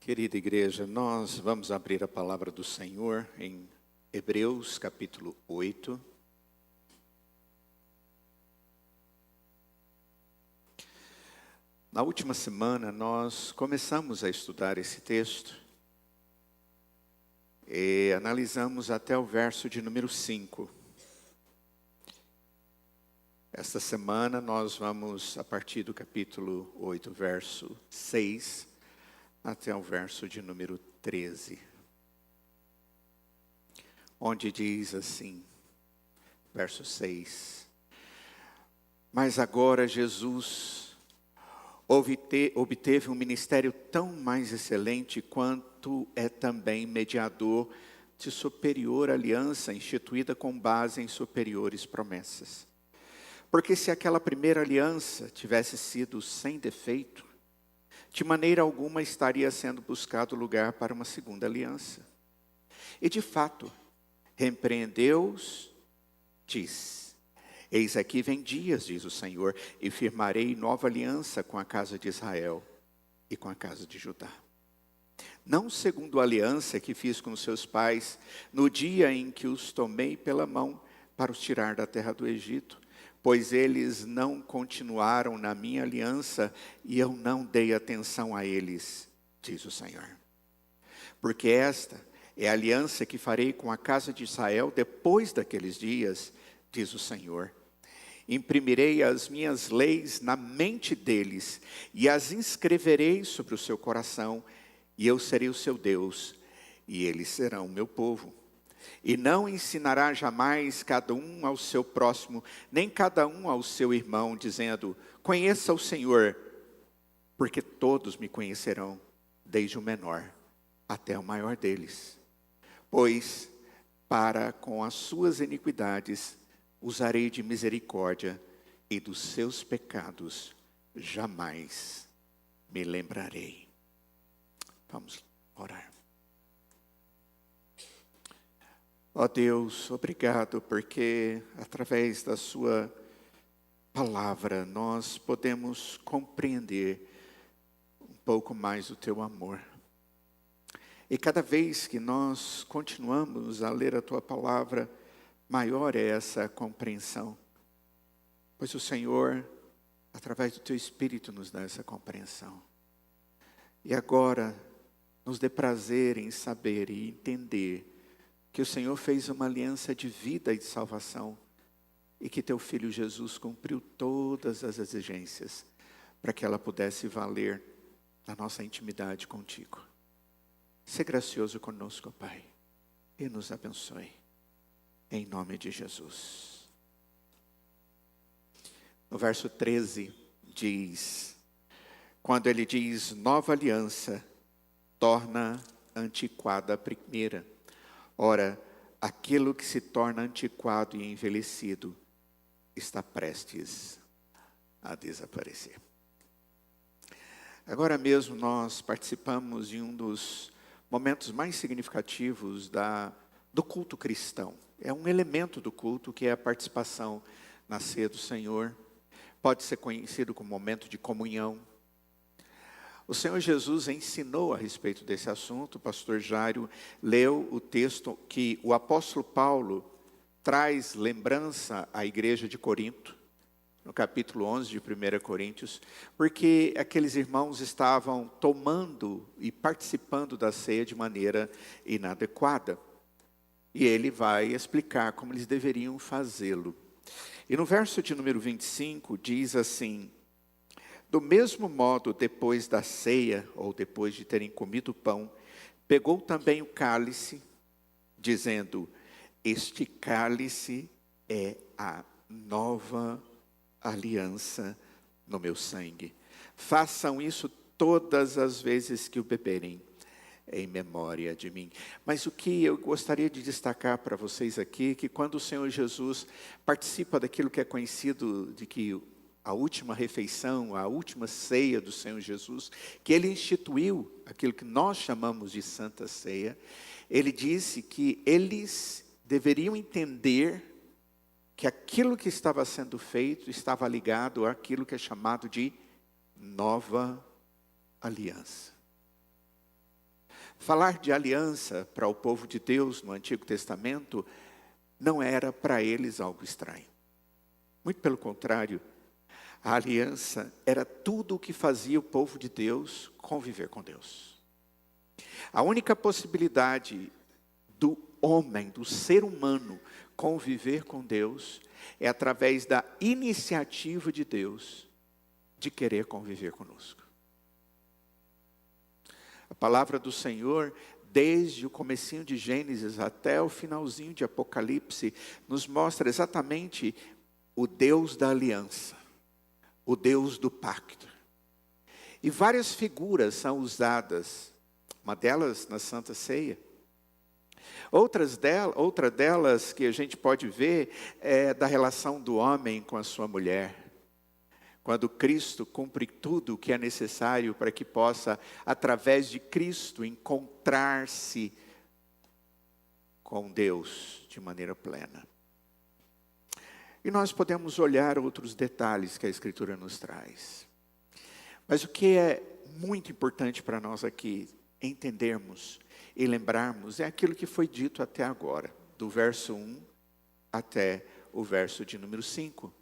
Querida igreja, nós vamos abrir a palavra do Senhor em Hebreus capítulo 8. Na última semana nós começamos a estudar esse texto e analisamos até o verso de número 5. Esta semana nós vamos, a partir do capítulo 8, verso 6, até o verso de número 13, onde diz assim, verso 6: Mas agora Jesus obteve um ministério tão mais excelente quanto é também mediador de superior aliança instituída com base em superiores promessas. Porque se aquela primeira aliança tivesse sido sem defeito, de maneira alguma estaria sendo buscado lugar para uma segunda aliança. E de fato, repreendeu-os, diz: Eis aqui vem dias, diz o Senhor, e firmarei nova aliança com a casa de Israel e com a casa de Judá. Não segundo a aliança que fiz com seus pais, no dia em que os tomei pela mão para os tirar da terra do Egito, pois eles não continuaram na minha aliança e eu não dei atenção a eles, diz o Senhor. Porque esta é a aliança que farei com a casa de Israel depois daqueles dias, diz o Senhor. Imprimirei as minhas leis na mente deles e as inscreverei sobre o seu coração, e eu serei o seu Deus, e eles serão o meu povo. E não ensinará jamais cada um ao seu próximo, nem cada um ao seu irmão, dizendo: Conheça o Senhor, porque todos me conhecerão, desde o menor até o maior deles. Pois, para com as suas iniquidades, usarei de misericórdia, e dos seus pecados jamais me lembrarei. Vamos orar. Ó Deus, obrigado porque através da sua palavra nós podemos compreender um pouco mais o teu amor. E cada vez que nós continuamos a ler a tua palavra, maior é essa compreensão. Pois o Senhor, através do teu Espírito, nos dá essa compreensão. E agora, nos dê prazer em saber e entender que o Senhor fez uma aliança de vida e de salvação e que teu Filho Jesus cumpriu todas as exigências para que ela pudesse valer na nossa intimidade contigo. Sê gracioso conosco, Pai, e nos abençoe, em nome de Jesus. No verso 13 diz, quando ele diz nova aliança, torna antiquada a primeira. Ora, aquilo que se torna antiquado e envelhecido está prestes a desaparecer. Agora mesmo nós participamos de um dos momentos mais significativos do culto cristão. É um elemento do culto que é a participação na ceia do Senhor. Pode ser conhecido como momento de comunhão. O Senhor Jesus ensinou a respeito desse assunto. O pastor Jairo leu o texto que o apóstolo Paulo traz lembrança à igreja de Corinto, no capítulo 11 de 1 Coríntios, porque aqueles irmãos estavam tomando e participando da ceia de maneira inadequada. E ele vai explicar como eles deveriam fazê-lo. E no verso de número 25 diz assim: do mesmo modo, depois da ceia, ou depois de terem comido o pão, pegou também o cálice, dizendo: este cálice é a nova aliança no meu sangue. Façam isso todas as vezes que o beberem, em memória de mim. Mas o que eu gostaria de destacar para vocês aqui, que quando o Senhor Jesus participa daquilo que é conhecido de que a última refeição, a última ceia do Senhor Jesus, que ele instituiu aquilo que nós chamamos de Santa Ceia, ele disse que eles deveriam entender que aquilo que estava sendo feito estava ligado àquilo que é chamado de nova aliança. Falar de aliança para o povo de Deus no Antigo Testamento não era para eles algo estranho. Muito pelo contrário, a aliança era tudo o que fazia o povo de Deus conviver com Deus. A única possibilidade do homem, do ser humano, conviver com Deus é através da iniciativa de Deus de querer conviver conosco. A palavra do Senhor, desde o comecinho de Gênesis até o finalzinho de Apocalipse, nos mostra exatamente o Deus da aliança, o Deus do pacto. E várias figuras são usadas, uma delas na Santa Ceia. Outra delas que a gente pode ver é da relação do homem com a sua mulher. Quando Cristo cumpre tudo o que é necessário para que possa, através de Cristo, encontrar-se com Deus de maneira plena. E nós podemos olhar outros detalhes que a Escritura nos traz. Mas o que é muito importante para nós aqui entendermos e lembrarmos é aquilo que foi dito até agora, do verso 1 até o verso de número 5,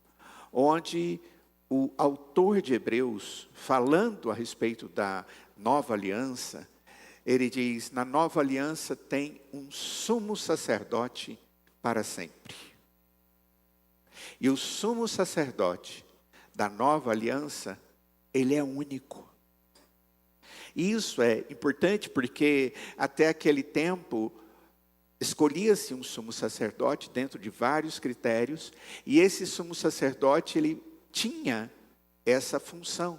onde o autor de Hebreus, falando a respeito da nova aliança, ele diz: na nova aliança tem um sumo sacerdote para sempre. E o sumo sacerdote da nova aliança, ele é único. E isso é importante porque até aquele tempo escolhia-se um sumo sacerdote dentro de vários critérios, e esse sumo sacerdote ele tinha essa função,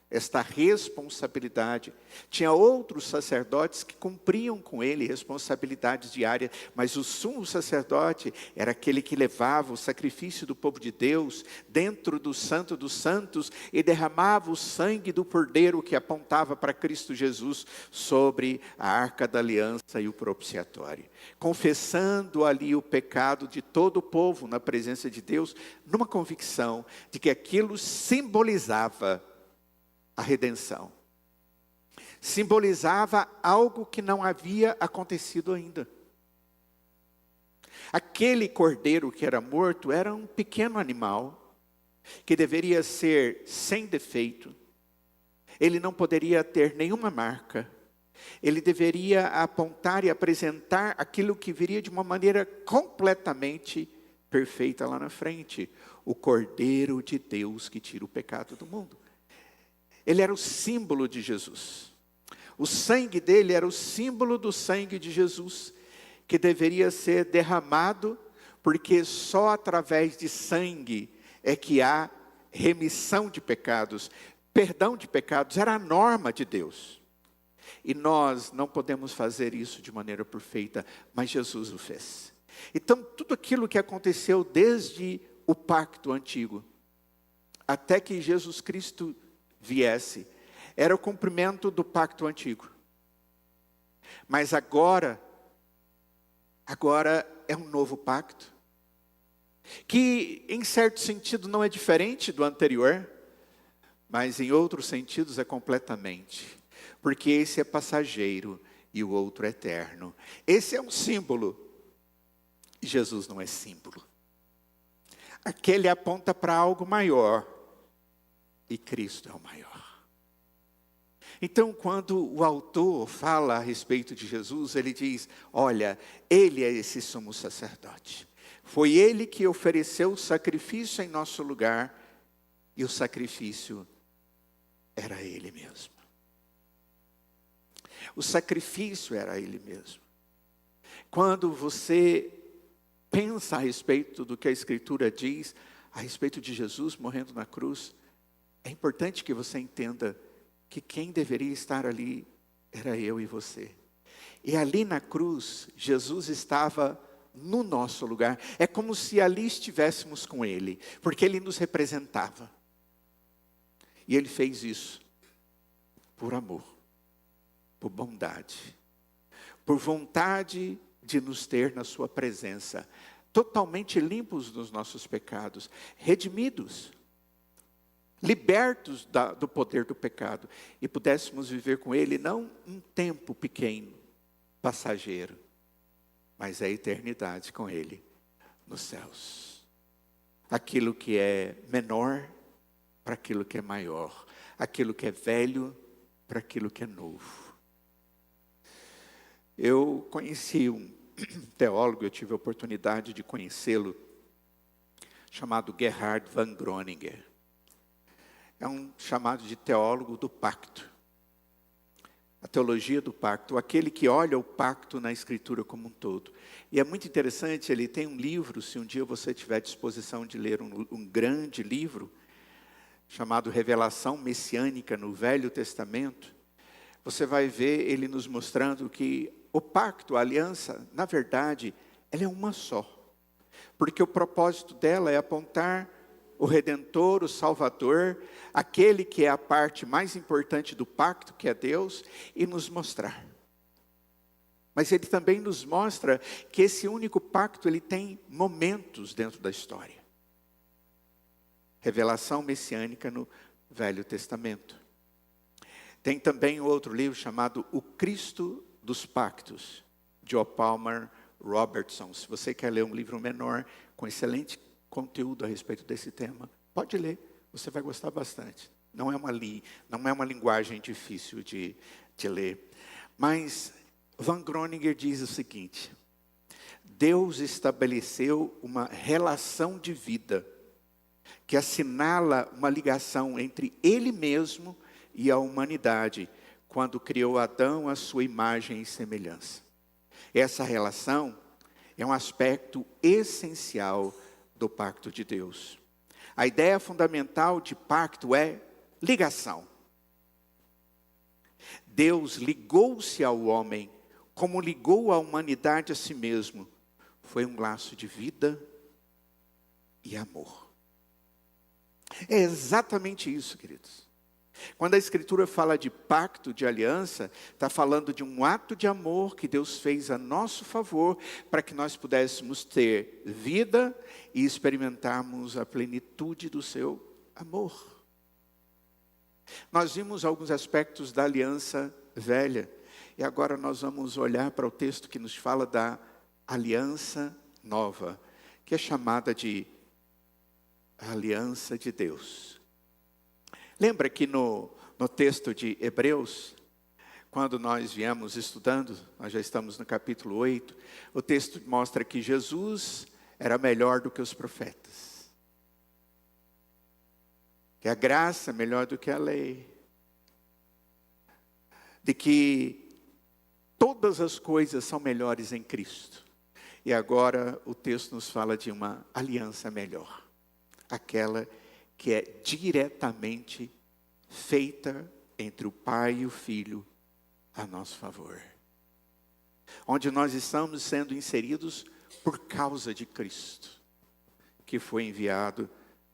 esta responsabilidade. Tinha outros sacerdotes que cumpriam com ele responsabilidades diárias, mas o sumo sacerdote era aquele que levava o sacrifício do povo de Deus dentro do Santo dos Santos e derramava o sangue do Cordeiro que apontava para Cristo Jesus sobre a Arca da Aliança e o propiciatório, confessando ali o pecado de todo o povo na presença de Deus, numa convicção de que aquilo simbolizava a redenção. Simbolizava algo que não havia acontecido ainda. Aquele cordeiro que era morto era um pequeno animal que deveria ser sem defeito. Ele não poderia ter nenhuma marca. Ele deveria apontar e apresentar aquilo que viria de uma maneira completamente perfeita lá na frente. O Cordeiro de Deus que tira o pecado do mundo. Ele era o símbolo de Jesus. O sangue dele era o símbolo do sangue de Jesus, que deveria ser derramado, porque só através de sangue é que há remissão de pecados. Perdão de pecados era a norma de Deus. E nós não podemos fazer isso de maneira perfeita, mas Jesus o fez. Então, tudo aquilo que aconteceu desde o pacto antigo, até que Jesus Cristo viesse, era o cumprimento do pacto antigo. Mas agora é um novo pacto, que em certo sentido não é diferente do anterior, mas em outros sentidos é completamente, porque esse é passageiro e o outro é eterno. Esse é um símbolo, e Jesus não é símbolo. Aquele aponta para algo maior, e Cristo é o maior. Então, quando o autor fala a respeito de Jesus, ele diz: olha, ele é esse sumo sacerdote. Foi ele que ofereceu o sacrifício em nosso lugar, e o sacrifício era ele mesmo. O sacrifício era ele mesmo. Quando você pensa a respeito do que a Escritura diz, a respeito de Jesus morrendo na cruz, é importante que você entenda que quem deveria estar ali era eu e você. E ali na cruz, Jesus estava no nosso lugar. É como se ali estivéssemos com Ele, porque Ele nos representava. E Ele fez isso por amor, por bondade, por vontade de nos ter na sua presença, totalmente limpos dos nossos pecados, redimidos, libertos do poder do pecado, e pudéssemos viver com Ele não um tempo pequeno, passageiro, mas é a eternidade com Ele nos céus. Aquilo que é menor para aquilo que é maior, aquilo que é velho para aquilo que é novo. Eu conheci um teólogo, eu tive a oportunidade de conhecê-lo, chamado Gerhard von Groninger. É um chamado de teólogo do pacto. A teologia do pacto, aquele que olha o pacto na Escritura como um todo. E é muito interessante, ele tem um livro, se um dia você tiver disposição de ler um grande livro, chamado Revelação Messiânica no Velho Testamento, você vai ver ele nos mostrando que o pacto, a aliança, na verdade, ela é uma só. Porque o propósito dela é apontar o Redentor, o Salvador, aquele que é a parte mais importante do pacto, que é Deus, e nos mostrar. Mas ele também nos mostra que esse único pacto, ele tem momentos dentro da história. Revelação messiânica no Velho Testamento. Tem também outro livro chamado O Cristo dos Pactos, de Joe Palmer Robertson. Se você quer ler um livro menor, com excelente conteúdo a respeito desse tema, pode ler, você vai gostar bastante. Não é uma linguagem difícil de ler. Mas Van Groninger diz o seguinte: Deus estabeleceu uma relação de vida que assinala uma ligação entre Ele mesmo e a humanidade, quando criou Adão à sua imagem e semelhança. Essa relação é um aspecto essencial do pacto de Deus. A ideia fundamental de pacto é ligação. Deus ligou-se ao homem como ligou a humanidade a si mesmo. Foi um laço de vida e amor. É exatamente isso, queridos. Quando a Escritura fala de pacto, de aliança, está falando de um ato de amor que Deus fez a nosso favor, para que nós pudéssemos ter vida e experimentarmos a plenitude do seu amor. Nós vimos alguns aspectos da aliança velha, e agora nós vamos olhar para o texto que nos fala da aliança nova, que é chamada de aliança de Deus. Lembra que no texto de Hebreus, quando nós viemos estudando, nós já estamos no capítulo 8, o texto mostra que Jesus era melhor do que os profetas. Que a graça é melhor do que a lei. De que todas as coisas são melhores em Cristo. E agora o texto nos fala de uma aliança melhor. Aquela que é diretamente feita entre o Pai e o Filho a nosso favor. Onde nós estamos sendo inseridos por causa de Cristo, que foi enviado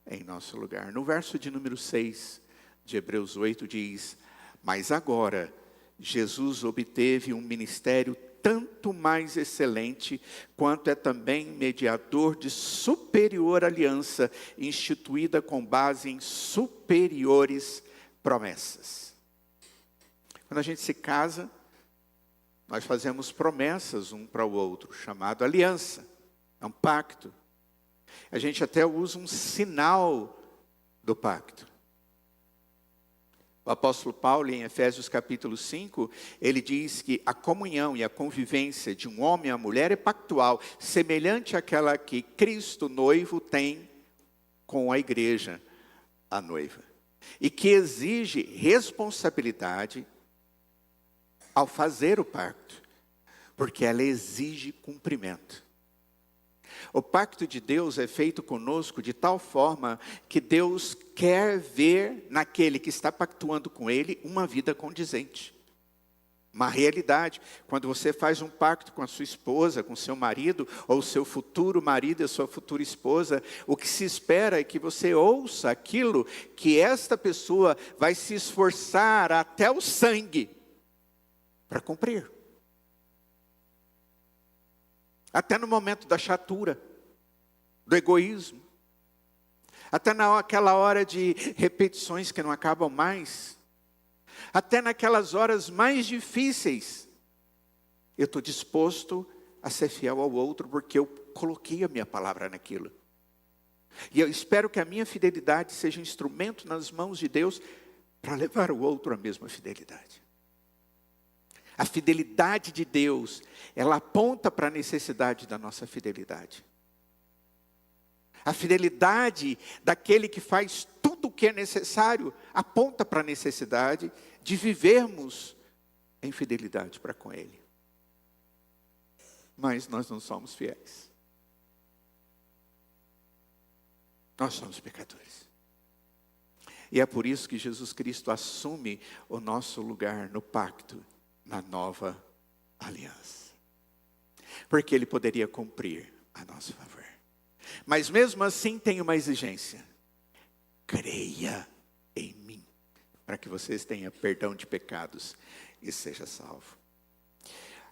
em nosso lugar. No verso de número 6 de Hebreus 8 diz: mas agora Jesus obteve um ministério tanto mais excelente, quanto é também mediador de superior aliança, instituída com base em superiores promessas. Quando a gente se casa, nós fazemos promessas um para o outro, chamado aliança, é um pacto. A gente até usa um sinal do pacto. O apóstolo Paulo, em Efésios capítulo 5, ele diz que a comunhão e a convivência de um homem e uma mulher é pactual, semelhante àquela que Cristo, noivo, tem com a igreja, a noiva. E que exige responsabilidade ao fazer o pacto, porque ela exige cumprimento. O pacto de Deus é feito conosco de tal forma que Deus quer ver naquele que está pactuando com Ele uma vida condizente. Uma realidade. Quando você faz um pacto com a sua esposa, com seu marido, ou seu futuro marido e a sua futura esposa, o que se espera é que você ouça aquilo que esta pessoa vai se esforçar até o sangue para cumprir. Até no momento da chatura, do egoísmo. Até naquela hora de repetições que não acabam mais. Até naquelas horas mais difíceis. Eu estou disposto a ser fiel ao outro porque eu coloquei a minha palavra naquilo. E eu espero que a minha fidelidade seja um instrumento nas mãos de Deus para levar o outro à mesma fidelidade. A fidelidade de Deus, ela aponta para a necessidade da nossa fidelidade. A fidelidade daquele que faz tudo o que é necessário, aponta para a necessidade de vivermos em fidelidade para com Ele. Mas nós não somos fiéis. Nós somos pecadores. E é por isso que Jesus Cristo assume o nosso lugar no pacto, na nova aliança. Porque Ele poderia cumprir a nosso favor. Mas mesmo assim tem uma exigência. Creia em mim, para que vocês tenham perdão de pecados e seja salvo.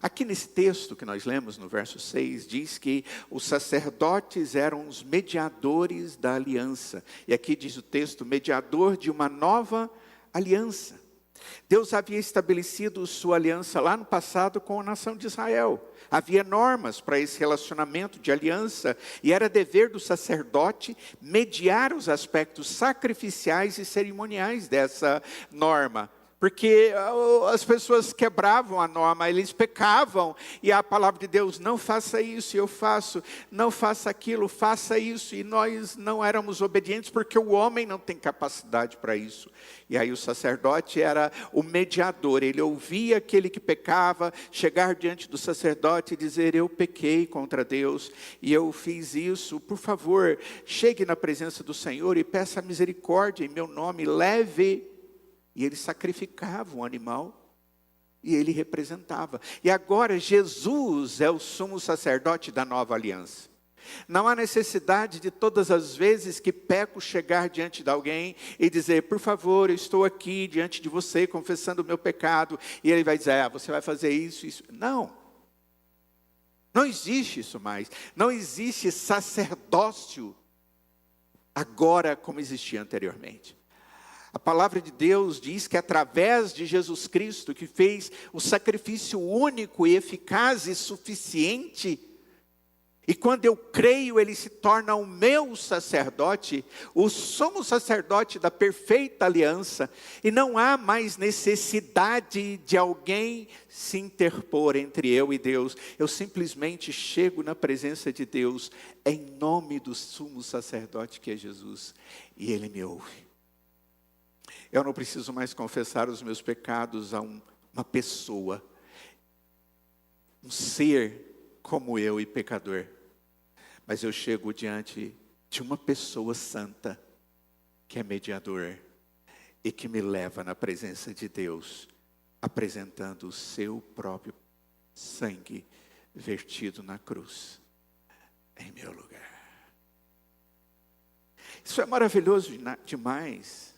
Aqui nesse texto que nós lemos no verso 6, diz que os sacerdotes eram os mediadores da aliança. E aqui diz o texto, mediador de uma nova aliança. Deus havia estabelecido sua aliança lá no passado com a nação de Israel. Havia normas para esse relacionamento de aliança e era dever do sacerdote mediar os aspectos sacrificiais e cerimoniais dessa norma. Porque as pessoas quebravam a norma, eles pecavam, e a palavra de Deus, não faça isso, eu faço, não faça aquilo, faça isso, e nós não éramos obedientes, porque o homem não tem capacidade para isso. E aí o sacerdote era o mediador, ele ouvia aquele que pecava, chegar diante do sacerdote e dizer, eu pequei contra Deus, e eu fiz isso, por favor, chegue na presença do Senhor e peça misericórdia em meu nome, leve. E ele sacrificava um animal e ele representava. E agora Jesus é o sumo sacerdote da nova aliança. Não há necessidade de todas as vezes que peco chegar diante de alguém e dizer, por favor, eu estou aqui diante de você confessando o meu pecado. E ele vai dizer, você vai fazer isso, isso. Não. Não existe isso mais. Não existe sacerdócio agora como existia anteriormente. A palavra de Deus diz que através de Jesus Cristo, que fez o sacrifício único e eficaz e suficiente, e quando eu creio, ele se torna o meu sacerdote, o sumo sacerdote da perfeita aliança, e não há mais necessidade de alguém se interpor entre eu e Deus. Eu simplesmente chego na presença de Deus, em nome do sumo sacerdote que é Jesus, e ele me ouve. Eu não preciso mais confessar os meus pecados a uma pessoa, um ser como eu e pecador. Mas eu chego diante de uma pessoa santa, que é mediador, e que me leva na presença de Deus, apresentando o seu próprio sangue vertido na cruz, em meu lugar. Isso é maravilhoso demais.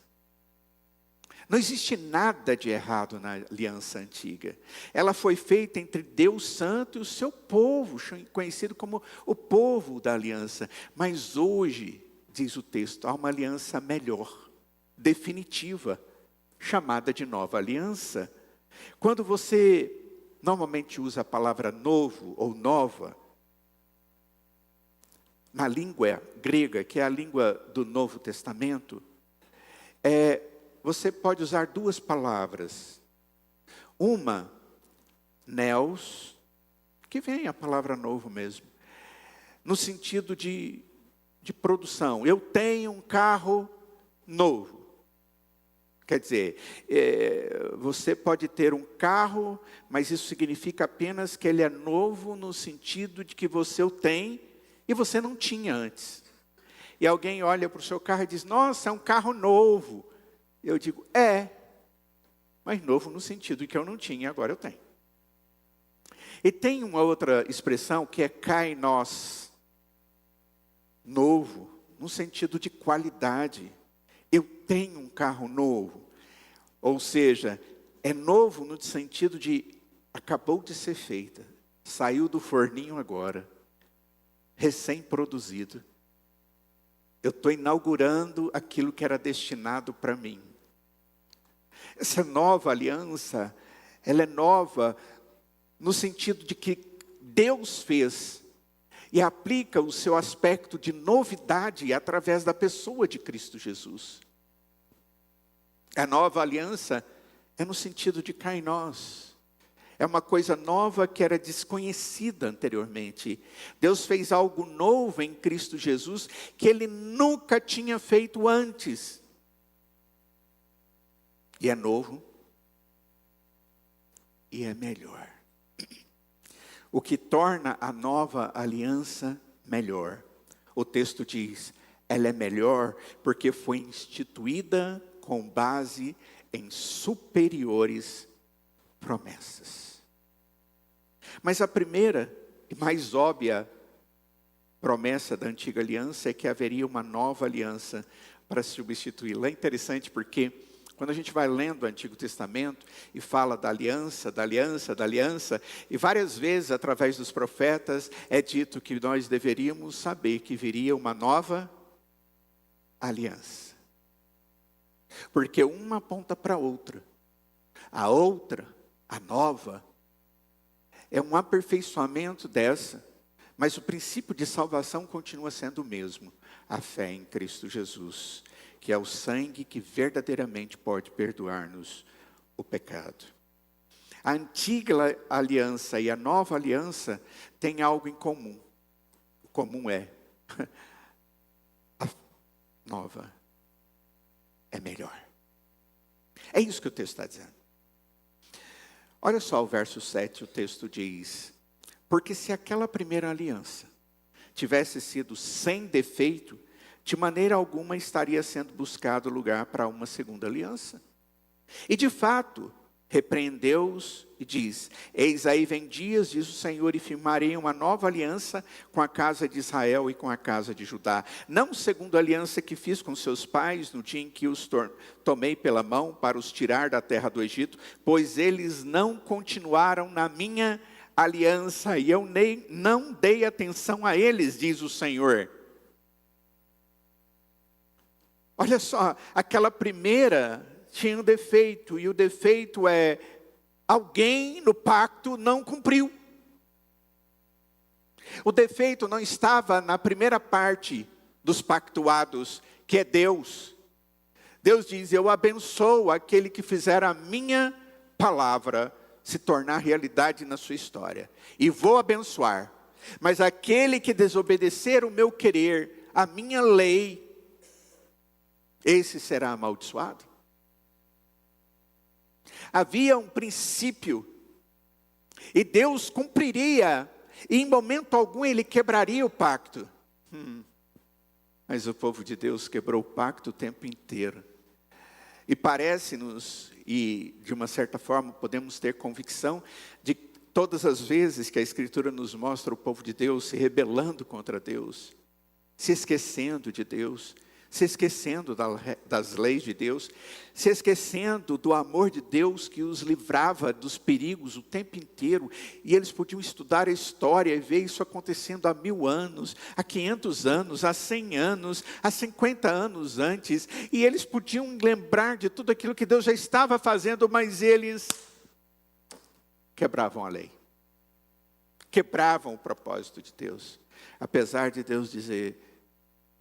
Não existe nada de errado na aliança antiga. Ela foi feita entre Deus Santo e o seu povo, conhecido como o povo da aliança. Mas hoje, diz o texto, há uma aliança melhor, definitiva, chamada de nova aliança. Quando você normalmente usa a palavra novo ou nova, na língua grega, que é a língua do Novo Testamento, você pode usar duas palavras. Uma, neos, que vem a palavra novo mesmo, no sentido de produção. Eu tenho um carro novo. Quer dizer, você pode ter um carro, mas isso significa apenas que ele é novo no sentido de que você o tem e você não tinha antes. E alguém olha para o seu carro e diz, nossa, é um carro novo. Eu digo, mas novo no sentido de que eu não tinha, agora eu tenho. E tem uma outra expressão que é kainos, novo, no sentido de qualidade. Eu tenho um carro novo. Ou seja, é novo no sentido de acabou de ser feita, saiu do forninho agora, recém-produzido. Eu estou inaugurando aquilo que era destinado para mim. Essa nova aliança, ela é nova no sentido de que Deus fez e aplica o seu aspecto de novidade através da pessoa de Cristo Jesus. A nova aliança é no sentido de cá em nós. É uma coisa nova que era desconhecida anteriormente. Deus fez algo novo em Cristo Jesus que Ele nunca tinha feito antes. E é novo e é melhor. O que torna a nova aliança melhor. O texto diz, ela é melhor porque foi instituída com base em superiores promessas. Mas a primeira e mais óbvia promessa da antiga aliança é que haveria uma nova aliança para substituí-la. É interessante porque quando a gente vai lendo o Antigo Testamento e fala da aliança, e várias vezes através dos profetas é dito que nós deveríamos saber que viria uma nova aliança. Porque uma aponta para a outra. A outra, a nova, é um aperfeiçoamento dessa, mas o princípio de salvação continua sendo o mesmo. A fé em Cristo Jesus, que é o sangue que verdadeiramente pode perdoar-nos o pecado. A antiga aliança e a nova aliança têm algo em comum. O comum é, a nova é melhor. É isso que o texto está dizendo. Olha só o verso 7, o texto diz, porque se aquela primeira aliança tivesse sido sem defeito, de maneira alguma estaria sendo buscado lugar para uma segunda aliança. E de fato, repreendeu-os e diz, eis aí vem dias, diz o Senhor, e firmarei uma nova aliança com a casa de Israel e com a casa de Judá. Não segundo a aliança que fiz com seus pais, no dia em que os tomei pela mão para os tirar da terra do Egito, pois eles não continuaram na minha aliança, e eu não dei atenção a eles, diz o Senhor. Olha só, aquela primeira tinha um defeito, e o defeito é, alguém no pacto não cumpriu. O defeito não estava na primeira parte dos pactuados, que é Deus. Deus diz, eu abençoo aquele que fizer a minha palavra se tornar realidade na sua história. E vou abençoar. Mas aquele que desobedecer o meu querer, a minha lei, esse será amaldiçoado. Havia um princípio, e Deus cumpriria, e em momento algum Ele quebraria o pacto. Mas o povo de Deus quebrou o pacto o tempo inteiro. E parece-nos, e de uma certa forma podemos ter convicção, de todas as vezes que a Escritura nos mostra o povo de Deus se rebelando contra Deus, se esquecendo de Deus, se esquecendo das leis de Deus, se esquecendo do amor de Deus que os livrava dos perigos o tempo inteiro, e eles podiam estudar a história e ver isso acontecendo há 1000 anos, há 500 anos, há 100 anos, há 50 anos antes, e eles podiam lembrar de tudo aquilo que Deus já estava fazendo, mas eles quebravam a lei, quebravam o propósito de Deus, apesar de Deus dizer,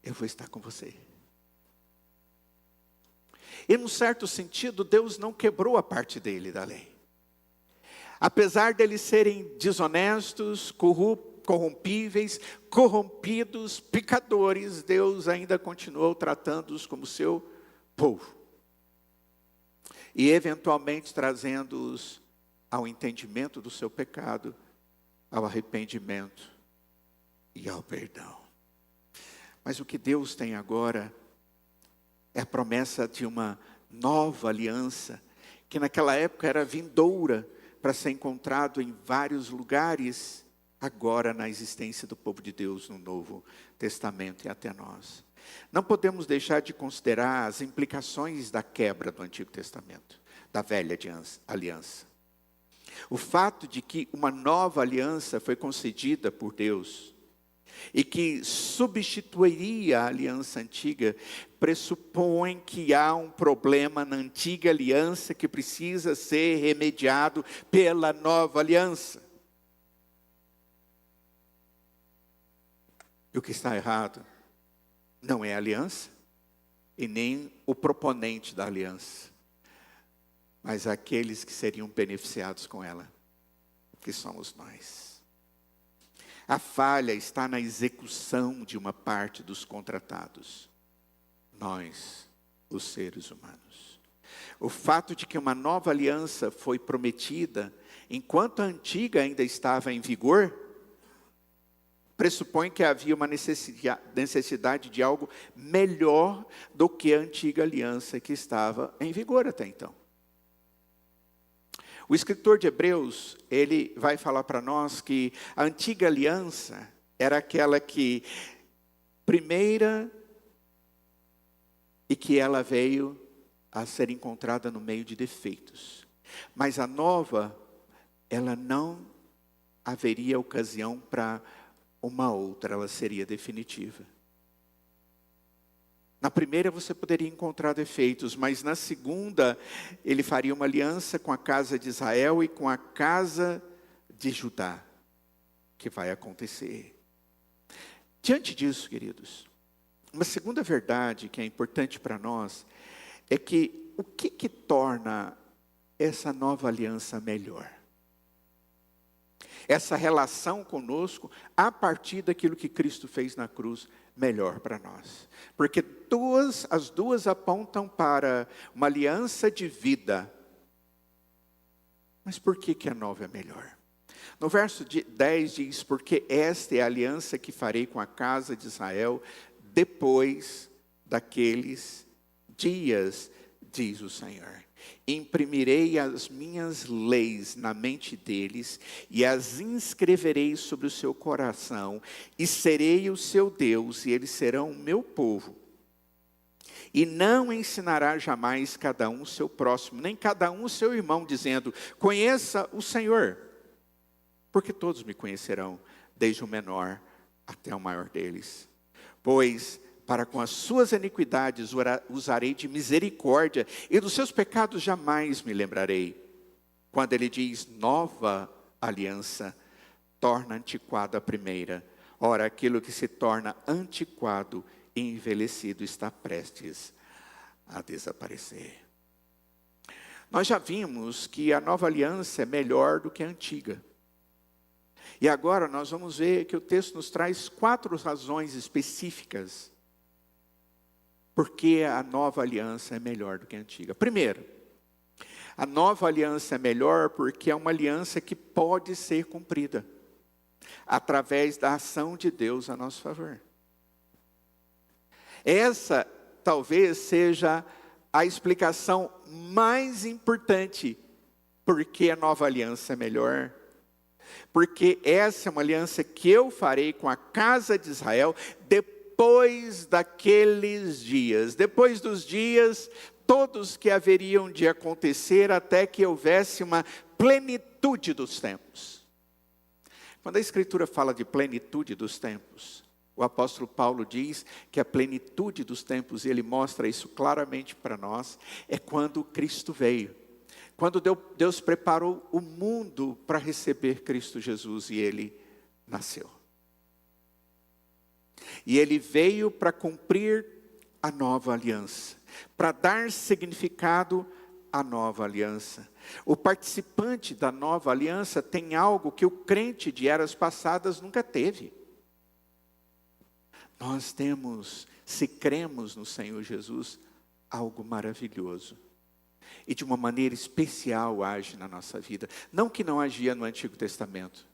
eu vou estar com você. E num certo sentido, Deus não quebrou a parte dele da lei. Apesar deles serem desonestos, corrompíveis, corrompidos, pecadores, Deus ainda continuou tratando-os como seu povo. E eventualmente trazendo-os ao entendimento do seu pecado, ao arrependimento e ao perdão. Mas o que Deus tem agora é a promessa de uma nova aliança, que naquela época era vindoura, para ser encontrado em vários lugares, agora na existência do povo de Deus no Novo Testamento e até nós. Não podemos deixar de considerar as implicações da quebra do Antigo Testamento, da velha aliança. O fato de que uma nova aliança foi concedida por Deus, e que substituiria a aliança antiga, pressupõe que há um problema na antiga aliança que precisa ser remediado pela nova aliança. E o que está errado não é a aliança e nem o proponente da aliança, mas aqueles que seriam beneficiados com ela, que somos nós. A falha está na execução de uma parte dos contratados, nós, os seres humanos. O fato de que uma nova aliança foi prometida, enquanto a antiga ainda estava em vigor, pressupõe que havia uma necessidade de algo melhor do que a antiga aliança que estava em vigor até então. O escritor de Hebreus, ele vai falar para nós que a antiga aliança era aquela que, primeira, e que ela veio a ser encontrada no meio de defeitos. Mas a nova, ela não haveria ocasião para uma outra, ela seria definitiva. Na primeira você poderia encontrar defeitos, mas na segunda ele faria uma aliança com a casa de Israel e com a casa de Judá, que vai acontecer. Diante disso, queridos, uma segunda verdade que é importante para nós é que o que torna essa nova aliança melhor? Essa relação conosco a partir daquilo que Cristo fez na cruz melhor para nós. Porque as duas apontam para uma aliança de vida. Mas por que a nova é melhor? No verso 10 diz, porque esta é a aliança que farei com a casa de Israel depois daqueles dias, diz o Senhor. Imprimirei as minhas leis na mente deles e as inscreverei sobre o seu coração e serei o seu Deus e eles serão o meu povo. E não ensinará jamais cada um o seu próximo, nem cada um o seu irmão, dizendo, conheça o Senhor, porque todos me conhecerão, desde o menor até o maior deles. Pois para com as suas iniquidades usarei de misericórdia, e dos seus pecados jamais me lembrarei. Quando ele diz nova aliança, torna antiquada a primeira. Ora, aquilo que se torna antiquado e envelhecido está prestes a desaparecer. Nós já vimos que a nova aliança é melhor do que a antiga. E agora nós vamos ver que o texto nos traz 4 razões específicas porque a nova aliança é melhor do que a antiga. Primeiro, a nova aliança é melhor porque é uma aliança que pode ser cumprida através da ação de Deus a nosso favor. Essa talvez seja a explicação mais importante porque a nova aliança é melhor. Porque essa é uma aliança que eu farei com a casa de Israel depois daqueles dias, depois dos dias todos que haveriam de acontecer até que houvesse uma plenitude dos tempos. Quando a Escritura fala de plenitude dos tempos, o apóstolo Paulo diz que a plenitude dos tempos, e ele mostra isso claramente para nós, é quando Cristo veio. Quando Deus preparou o mundo para receber Cristo Jesus e ele nasceu. E ele veio para cumprir a nova aliança, para dar significado à nova aliança. O participante da nova aliança tem algo que o crente de eras passadas nunca teve. Nós temos, se cremos no Senhor Jesus, algo maravilhoso. E de uma maneira especial age na nossa vida. Não que não agia no Antigo Testamento,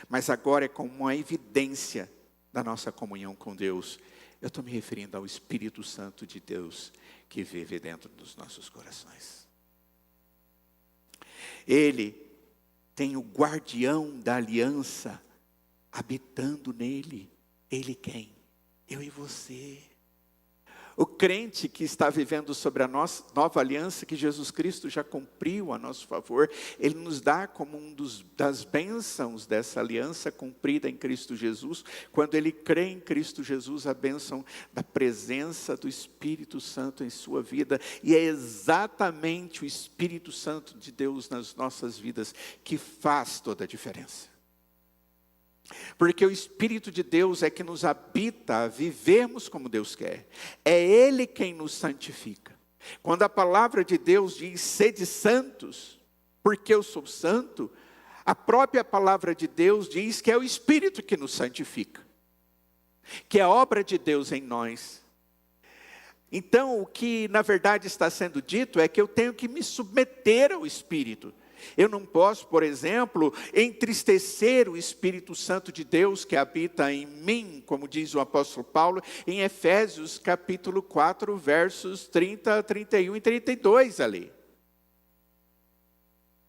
mas agora é como uma evidência da nossa comunhão com Deus. Eu estou me referindo ao Espírito Santo de Deus que vive dentro dos nossos corações. Ele tem o guardião da aliança habitando nele. Ele quem? Eu e você. O crente que está vivendo sobre a nossa nova aliança, que Jesus Cristo já cumpriu a nosso favor, ele nos dá como das bênçãos dessa aliança cumprida em Cristo Jesus, quando ele crê em Cristo Jesus, a bênção da presença do Espírito Santo em sua vida, e é exatamente o Espírito Santo de Deus nas nossas vidas que faz toda a diferença. Porque o Espírito de Deus é que nos habita a vivermos como Deus quer. É Ele quem nos santifica. Quando a palavra de Deus diz, sede santos, porque eu sou santo, a própria palavra de Deus diz que é o Espírito que nos santifica, que é a obra de Deus em nós. Então, o que na verdade está sendo dito é que eu tenho que me submeter ao Espírito. Eu não posso, por exemplo, entristecer o Espírito Santo de Deus que habita em mim, como diz o apóstolo Paulo, em Efésios capítulo 4, versos 30, 31 e 32 ali.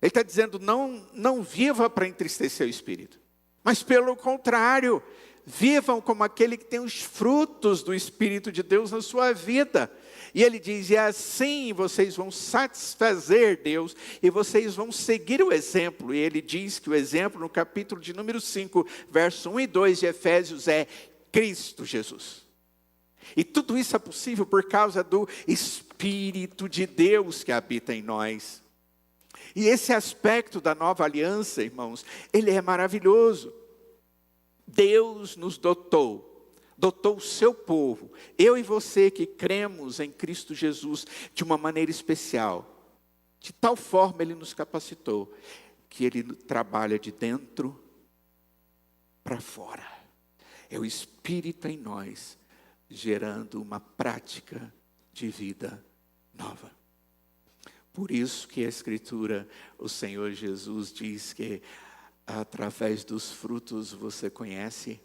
Ele está dizendo, não viva para entristecer o Espírito, mas pelo contrário, vivam como aquele que tem os frutos do Espírito de Deus na sua vida. E ele diz, e assim vocês vão satisfazer Deus, e vocês vão seguir o exemplo. E ele diz que o exemplo no capítulo de número 5, verso 1 e 2 de Efésios é Cristo Jesus. E tudo isso é possível por causa do Espírito de Deus que habita em nós. E esse aspecto da nova aliança, irmãos, ele é maravilhoso. Deus nos dotou o seu povo, eu e você que cremos em Cristo Jesus de uma maneira especial. De tal forma Ele nos capacitou, que Ele trabalha de dentro para fora. É o Espírito em nós, gerando uma prática de vida nova. Por isso que a Escritura, o Senhor Jesus diz que através dos frutos você conhece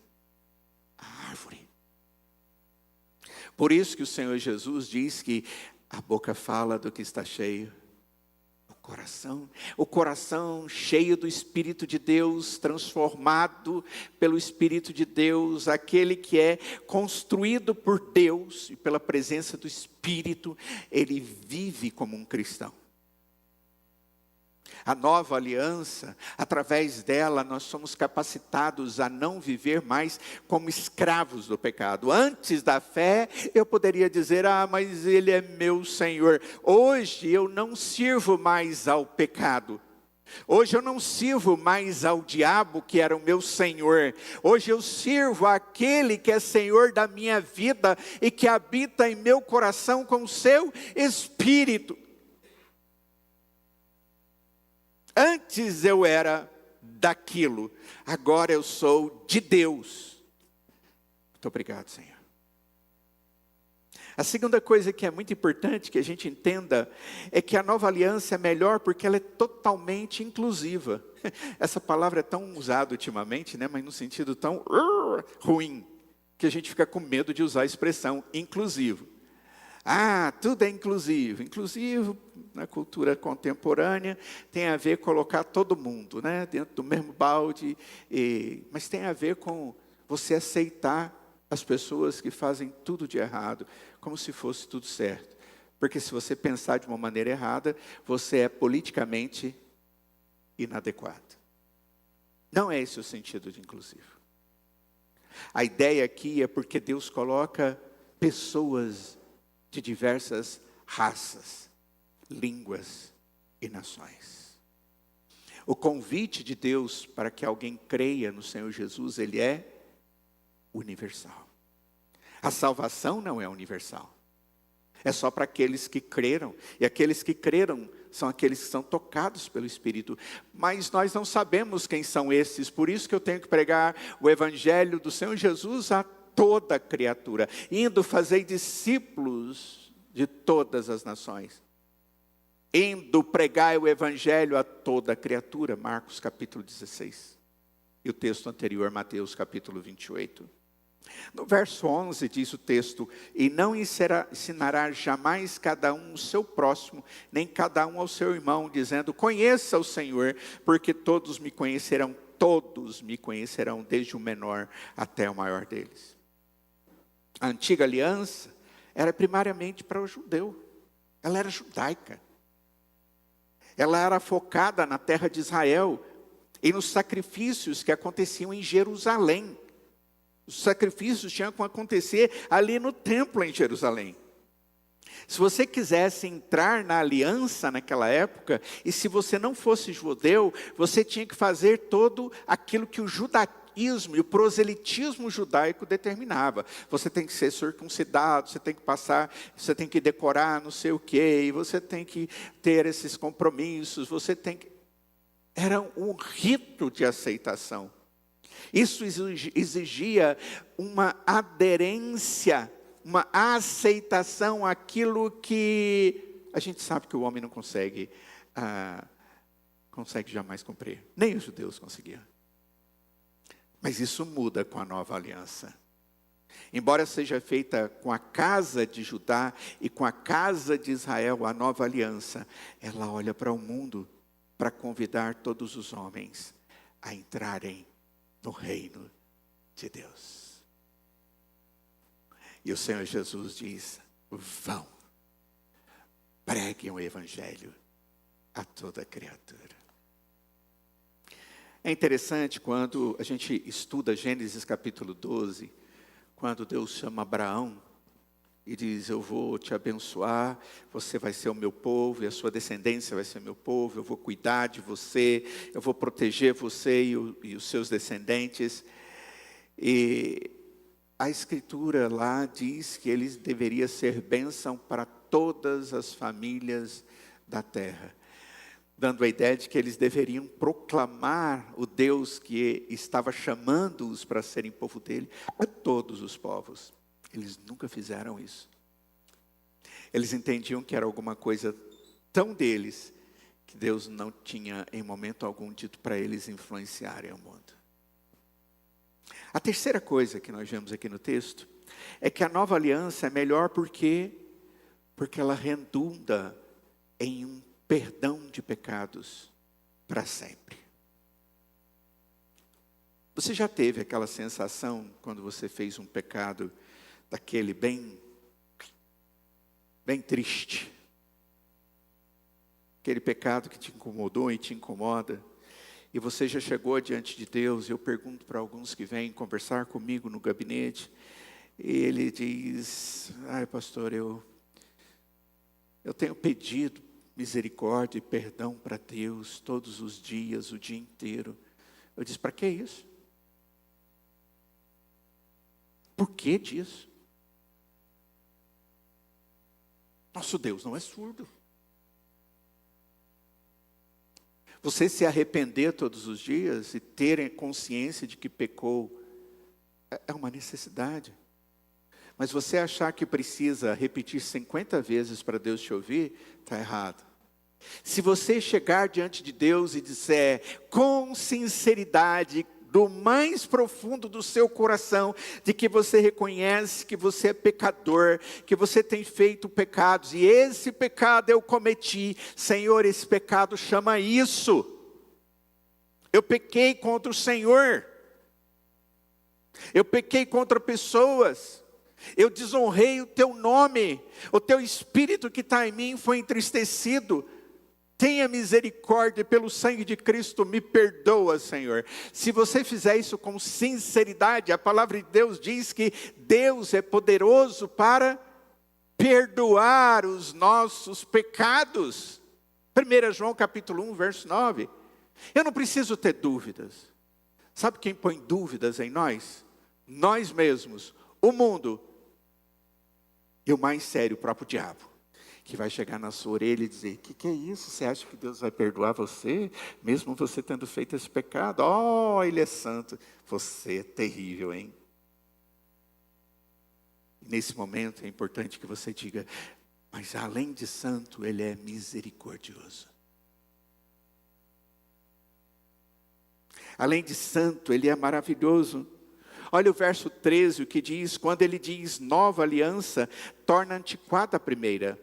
a árvore. Por isso que o Senhor Jesus diz que a boca fala do que está cheio, o coração cheio do Espírito de Deus, transformado pelo Espírito de Deus, aquele que é construído por Deus e pela presença do Espírito, ele vive como um cristão. A nova aliança, através dela, nós somos capacitados a não viver mais como escravos do pecado. Antes da fé, eu poderia dizer, mas Ele é meu Senhor. Hoje eu não sirvo mais ao pecado. Hoje eu não sirvo mais ao diabo, que era o meu Senhor. Hoje eu sirvo àquele que é Senhor da minha vida e que habita em meu coração com o seu Espírito. Antes eu era daquilo, agora eu sou de Deus. Muito obrigado, Senhor. A segunda coisa que é muito importante que a gente entenda é que a nova aliança é melhor porque ela é totalmente inclusiva. Essa palavra é tão usada ultimamente, né? Mas no sentido tão ruim, que a gente fica com medo de usar a expressão inclusivo. Tudo é inclusivo. Inclusivo, na cultura contemporânea, tem a ver com colocar todo mundo, né, dentro do mesmo balde. Mas tem a ver com você aceitar as pessoas que fazem tudo de errado, como se fosse tudo certo. Porque se você pensar de uma maneira errada, você é politicamente inadequado. Não é esse o sentido de inclusivo. A ideia aqui é porque Deus coloca pessoas de diversas raças, línguas e nações. O convite de Deus para que alguém creia no Senhor Jesus, ele é universal. A salvação não é universal. É só para aqueles que creram. E aqueles que creram são aqueles que são tocados pelo Espírito. Mas nós não sabemos quem são esses. Por isso que eu tenho que pregar o Evangelho do Senhor Jesus a toda criatura, indo fazer discípulos de todas as nações, indo pregar o Evangelho a toda criatura, Marcos capítulo 16, e o texto anterior, Mateus capítulo 28. No verso 11 diz o texto, e não ensinará jamais cada um o seu próximo, nem cada um ao seu irmão, dizendo, conheça o Senhor, porque todos me conhecerão, desde o menor até o maior deles. A antiga aliança era primariamente para o judeu. Ela era judaica. Ela era focada na terra de Israel e nos sacrifícios que aconteciam em Jerusalém. Os sacrifícios tinham que acontecer ali no templo em Jerusalém. Se você quisesse entrar na aliança naquela época, e se você não fosse judeu, você tinha que fazer todo aquilo que o judaísmo e o proselitismo judaico determinava. Você tem que ser circuncidado, você tem que passar, você tem que decorar não sei o quê, e você tem que ter esses compromissos, você tem que... Era um rito de aceitação. Isso exigia uma aderência, uma aceitação àquilo que a gente sabe que o homem não consegue jamais cumprir. Nem os judeus conseguiam. Mas isso muda com a nova aliança. Embora seja feita com a casa de Judá e com a casa de Israel, a nova aliança, ela olha para o mundo para convidar todos os homens a entrarem no reino de Deus. E o Senhor Jesus diz: vão, preguem o evangelho a toda criatura. É interessante quando a gente estuda Gênesis capítulo 12, quando Deus chama Abraão e diz: eu vou te abençoar, você vai ser o meu povo, e a sua descendência vai ser meu povo, eu vou cuidar de você, eu vou proteger você e os seus descendentes. E a Escritura lá diz que eles deveriam ser bênção para todas as famílias da terra, dando a ideia de que eles deveriam proclamar o Deus que estava chamando-os para serem povo dele a todos os povos. Eles nunca fizeram isso. Eles entendiam que era alguma coisa tão deles que Deus não tinha em momento algum dito para eles influenciarem o mundo. A terceira coisa que nós vemos aqui no texto é que a nova aliança é melhor porque ela redunda em um perdão de pecados para sempre. Você já teve aquela sensação quando você fez um pecado daquele bem triste? Aquele pecado que te incomodou e te incomoda. E você já chegou diante de Deus. Eu pergunto para alguns que vêm conversar comigo no gabinete. E ele diz: ai pastor, eu tenho pedido misericórdia e perdão para Deus todos os dias, o dia inteiro. Eu disse: para que isso? Por que disso? Nosso Deus não é surdo. Você se arrepender todos os dias e ter consciência de que pecou é uma necessidade. Mas você achar que precisa repetir 50 vezes para Deus te ouvir, está errado. Se você chegar diante de Deus e disser com sinceridade, do mais profundo do seu coração, de que você reconhece que você é pecador, que você tem feito pecados, e esse pecado eu cometi, Senhor, esse pecado chama isso. Eu pequei contra o Senhor. Eu pequei contra pessoas. Eu desonrei o teu nome. O teu espírito que está em mim foi entristecido. Tenha misericórdia pelo sangue de Cristo, me perdoa, Senhor. Se você fizer isso com sinceridade, a palavra de Deus diz que Deus é poderoso para perdoar os nossos pecados. 1 João capítulo 1, verso 9. Eu não preciso ter dúvidas. Sabe quem põe dúvidas em nós? Nós mesmos, o mundo e o mais sério, o próprio diabo. Que vai chegar na sua orelha e dizer: que é isso? Você acha que Deus vai perdoar você? Mesmo você tendo feito esse pecado? Oh, Ele é santo. Você é terrível, hein? E nesse momento é importante que você diga: mas além de santo, Ele é misericordioso. Além de santo, Ele é maravilhoso. Olha o verso 13, o que diz: quando Ele diz nova aliança, torna antiquada a primeira.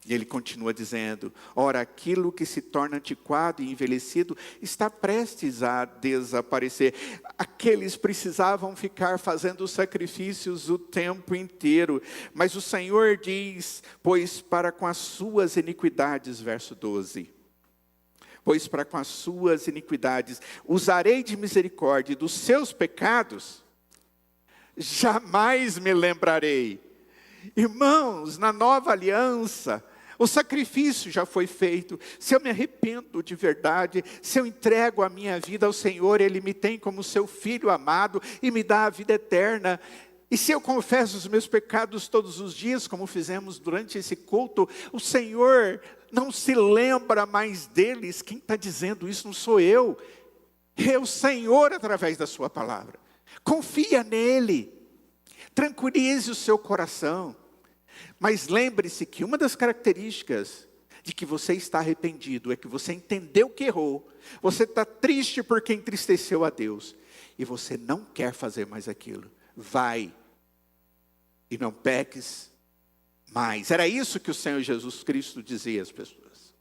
E ele continua dizendo: ora, aquilo que se torna antiquado e envelhecido está prestes a desaparecer. Aqueles precisavam ficar fazendo sacrifícios o tempo inteiro. Mas o Senhor diz: pois para com as suas iniquidades, verso 12. Pois para com as suas iniquidades usarei de misericórdia, e dos seus pecados jamais me lembrarei. Irmãos, na nova aliança, O sacrifício já foi feito. Se eu me arrependo de verdade, se eu entrego a minha vida ao Senhor, Ele me tem como seu filho amado e me dá a vida eterna. E se eu confesso os meus pecados todos os dias, como fizemos durante esse culto, o Senhor não se lembra mais deles. Quem está dizendo isso não sou eu. É o Senhor através da sua palavra. Confia nele. Tranquilize o seu coração. Mas lembre-se que uma das características de que você está arrependido é que você entendeu que errou. Você está triste porque entristeceu a Deus. E você não quer fazer mais aquilo. Vai e não peques mais. Era isso que o Senhor Jesus Cristo dizia às pessoas.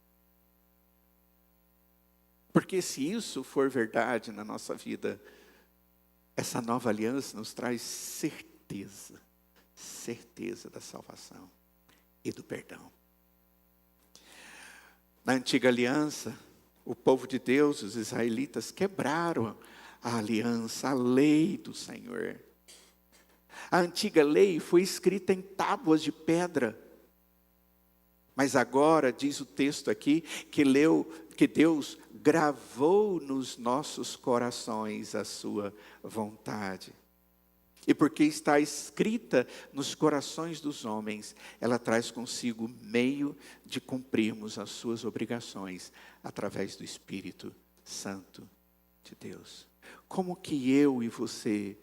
Porque se isso for verdade na nossa vida, essa nova aliança nos traz certeza da salvação e do perdão. Na antiga aliança, o povo de Deus, os israelitas, quebraram a aliança, a lei do Senhor. A antiga lei foi escrita em tábuas de pedra. Mas agora, diz o texto aqui, que Deus gravou nos nossos corações a sua vontade. E porque está escrita nos corações dos homens, ela traz consigo meio de cumprirmos as suas obrigações através do Espírito Santo de Deus. Como que eu e você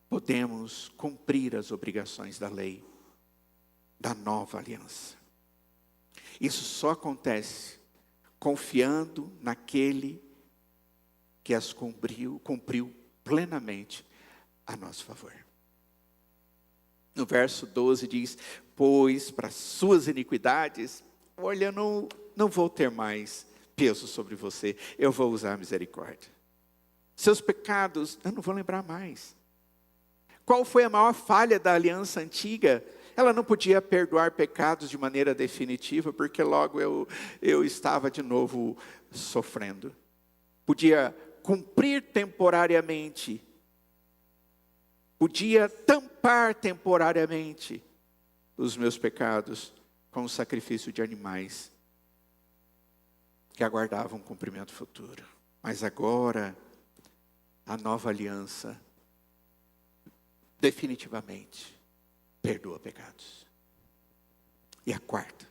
podemos cumprir as obrigações da lei, da nova aliança? Isso só acontece confiando naquele que as cumpriu plenamente a nosso favor. No verso 12 diz: pois para suas iniquidades, olha, eu não vou ter mais peso sobre você, eu vou usar a misericórdia. Seus pecados, eu não vou lembrar mais. Qual foi a maior falha da aliança antiga? Ela não podia perdoar pecados de maneira definitiva, porque logo eu estava de novo sofrendo. Podia cumprir temporariamente, podia tampar temporariamente os meus pecados com o sacrifício de animais que aguardavam um cumprimento futuro. Mas agora, a nova aliança definitivamente perdoa pecados. E a quarta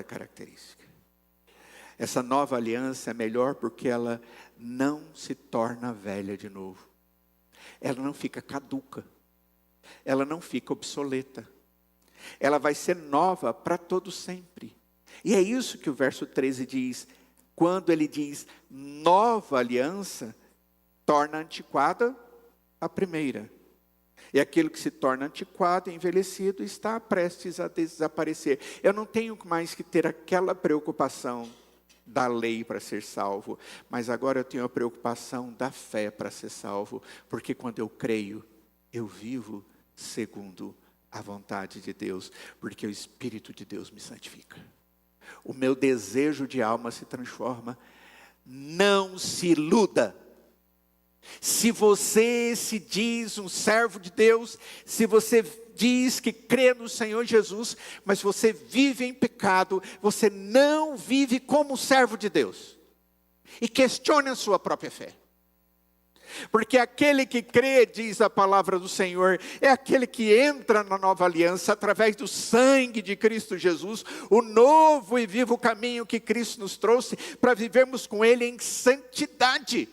característica. Essa nova aliança é melhor porque ela não se torna velha de novo. Ela não fica caduca. Ela não fica obsoleta. Ela vai ser nova para todo sempre. E é isso que o verso 13 diz. Quando ele diz nova aliança, torna antiquada a primeira. E aquilo que se torna antiquado, envelhecido, está prestes a desaparecer. Eu não tenho mais que ter aquela preocupação da lei para ser salvo, mas agora eu tenho a preocupação da fé para ser salvo, porque quando eu creio, eu vivo segundo a vontade de Deus, porque o Espírito de Deus me santifica. O meu desejo de alma se transforma. Não se iluda. Se você se diz um servo de Deus, se você diz que crê no Senhor Jesus, mas você vive em pecado, você não vive como servo de Deus. E questione a sua própria fé. Porque aquele que crê, diz a palavra do Senhor, é aquele que entra na nova aliança através do sangue de Cristo Jesus, o novo e vivo caminho que Cristo nos trouxe para vivermos com Ele em santidade.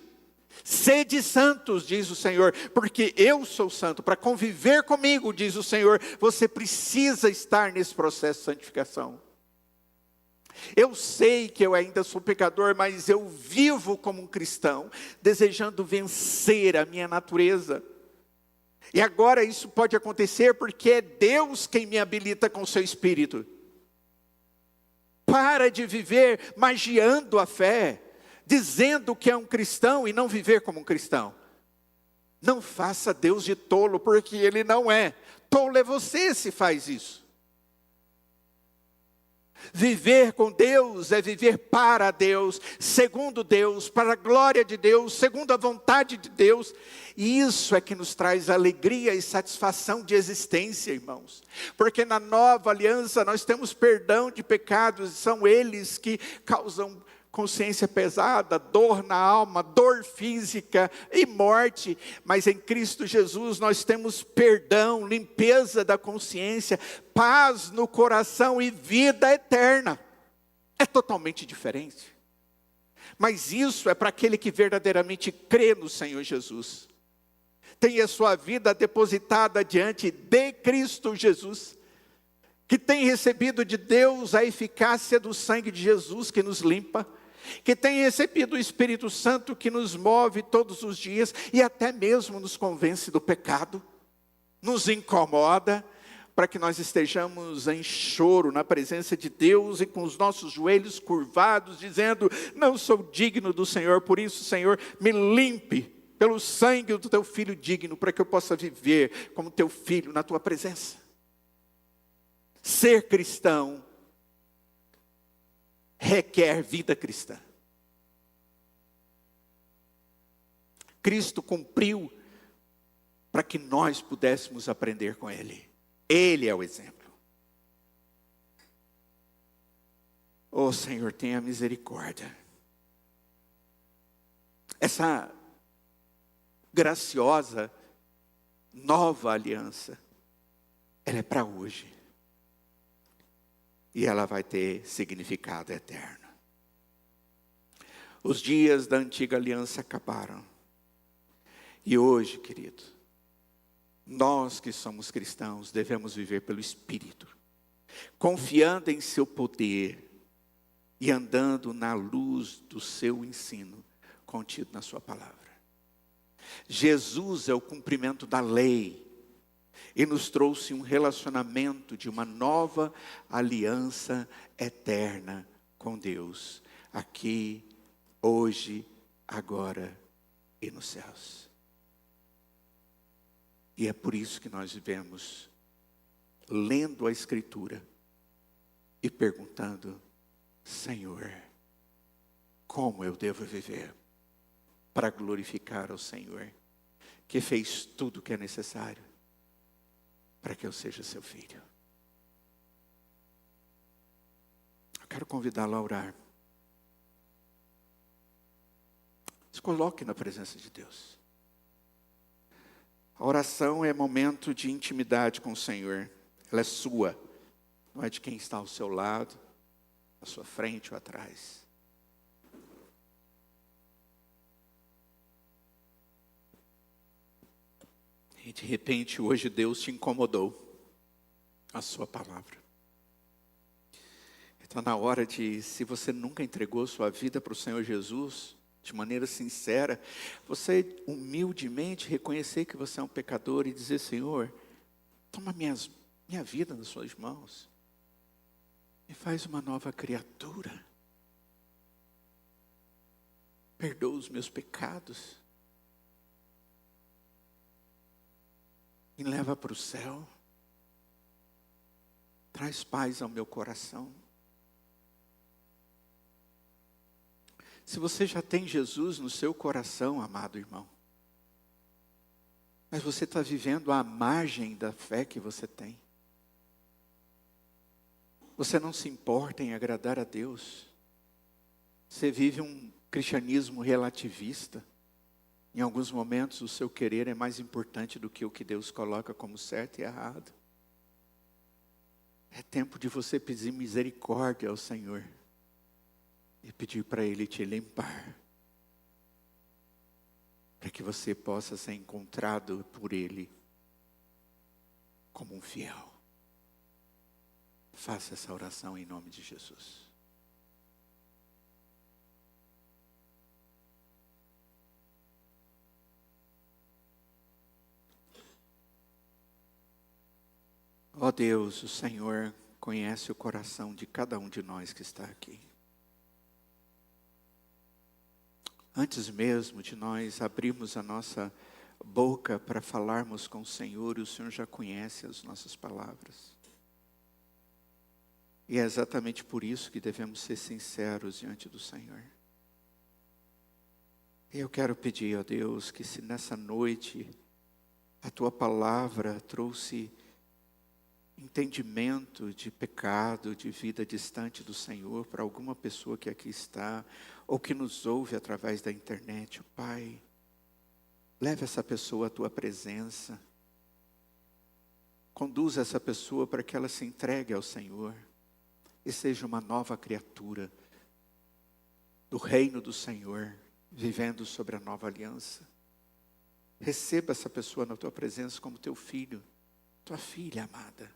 Sede santos, diz o Senhor, porque eu sou santo. Para conviver comigo, diz o Senhor, você precisa estar nesse processo de santificação. Eu sei que eu ainda sou pecador, mas eu vivo como um cristão, desejando vencer a minha natureza. E agora isso pode acontecer porque é Deus quem me habilita com o seu Espírito. Para de viver magiando a fé, dizendo que é um cristão e não viver como um cristão. Não faça Deus de tolo, porque Ele não é. Tolo é você se faz isso. Viver com Deus é viver para Deus, segundo Deus, para a glória de Deus, segundo a vontade de Deus. E isso é que nos traz alegria e satisfação de existência, irmãos. Porque na nova aliança nós temos perdão de pecados, são eles que causam consciência pesada, dor na alma, dor física e morte. Mas em Cristo Jesus nós temos perdão, limpeza da consciência, paz no coração e vida eterna. É totalmente diferente. Mas isso é para aquele que verdadeiramente crê no Senhor Jesus. Tem a sua vida depositada diante de Cristo Jesus. Que tem recebido de Deus a eficácia do sangue de Jesus que nos limpa. Que tem recebido o Espírito Santo que nos move todos os dias e até mesmo nos convence do pecado, nos incomoda, para que nós estejamos em choro na presença de Deus e com os nossos joelhos curvados, dizendo: não sou digno do Senhor, por isso, Senhor, me limpe pelo sangue do teu Filho digno, para que eu possa viver como teu Filho na tua presença. Ser cristão requer vida cristã. Cristo cumpriu para que nós pudéssemos aprender com Ele. Ele é o exemplo. Oh Senhor, tenha misericórdia. Essa graciosa nova aliança, ela é para hoje. E ela vai ter significado eterno. Os dias da antiga aliança acabaram. E hoje, querido, nós que somos cristãos devemos viver pelo Espírito, confiando em seu poder e andando na luz do seu ensino contido na sua palavra. Jesus é o cumprimento da lei. E nos trouxe um relacionamento de uma nova aliança eterna com Deus. Aqui, hoje, agora e nos céus. E é por isso que nós vivemos lendo a Escritura e perguntando: Senhor, como eu devo viver para glorificar ao Senhor, que fez tudo o que é necessário para que eu seja seu filho. Eu quero convidá-lo a orar. Se coloque na presença de Deus. A oração é momento de intimidade com o Senhor. Ela é sua, não é de quem está ao seu lado, à sua frente ou atrás. E de repente hoje Deus te incomodou a sua palavra. Então na hora de, se você nunca entregou sua vida para o Senhor Jesus, de maneira sincera, você humildemente reconhecer que você é um pecador e dizer: Senhor, toma minha vida nas suas mãos. Me faz uma nova criatura. Perdoa os meus pecados. Me leva para o céu. Traz paz ao meu coração. Se você já tem Jesus no seu coração, amado irmão, mas você está vivendo à margem da fé que você tem. Você não se importa em agradar a Deus. Você vive um cristianismo relativista. Em alguns momentos o seu querer é mais importante do que o que Deus coloca como certo e errado. É tempo de você pedir misericórdia ao Senhor e pedir para Ele te limpar, para que você possa ser encontrado por Ele como um fiel. Faça essa oração em nome de Jesus. Ó Deus, o Senhor conhece o coração de cada um de nós que está aqui. Antes mesmo de nós abrirmos a nossa boca para falarmos com o Senhor já conhece as nossas palavras. E é exatamente por isso que devemos ser sinceros diante do Senhor. E eu quero pedir a Deus que, se nessa noite a Tua palavra trouxe entendimento de pecado, de vida distante do Senhor para alguma pessoa que aqui está, ou que nos ouve através da internet, Pai, leve essa pessoa à Tua presença, conduza essa pessoa para que ela se entregue ao Senhor e seja uma nova criatura do reino do Senhor, vivendo sobre a nova aliança. Receba essa pessoa na Tua presença como Teu filho, Tua filha amada.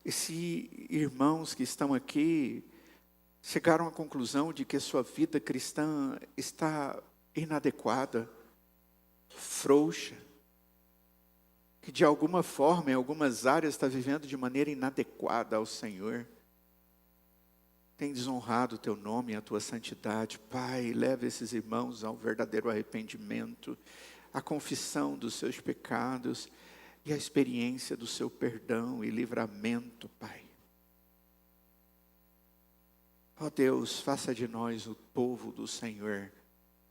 E se irmãos que estão aqui chegaram à conclusão de que a sua vida cristã está inadequada, frouxa, que de alguma forma, em algumas áreas, está vivendo de maneira inadequada ao Senhor, tem desonrado o Teu nome e a Tua santidade, Pai, leva esses irmãos ao verdadeiro arrependimento, à confissão dos seus pecados, e a experiência do Seu perdão e livramento, Pai. Ó Deus, faça de nós o povo do Senhor,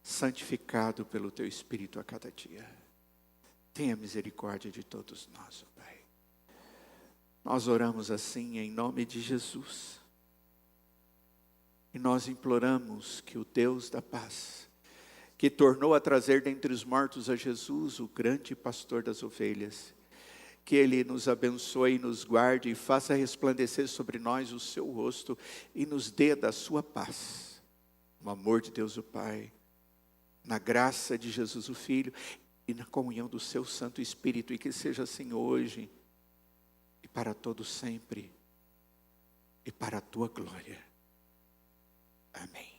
santificado pelo Teu Espírito a cada dia. Tenha misericórdia de todos nós, ó Pai. Nós oramos assim em nome de Jesus. E nós imploramos que o Deus da paz, que tornou a trazer dentre os mortos a Jesus, o grande pastor das ovelhas, que Ele nos abençoe, nos guarde e faça resplandecer sobre nós o Seu rosto e nos dê da Sua paz. No amor de Deus o Pai, na graça de Jesus o Filho e na comunhão do Seu Santo Espírito, e que seja assim hoje e para todo sempre e para a Tua glória. Amém.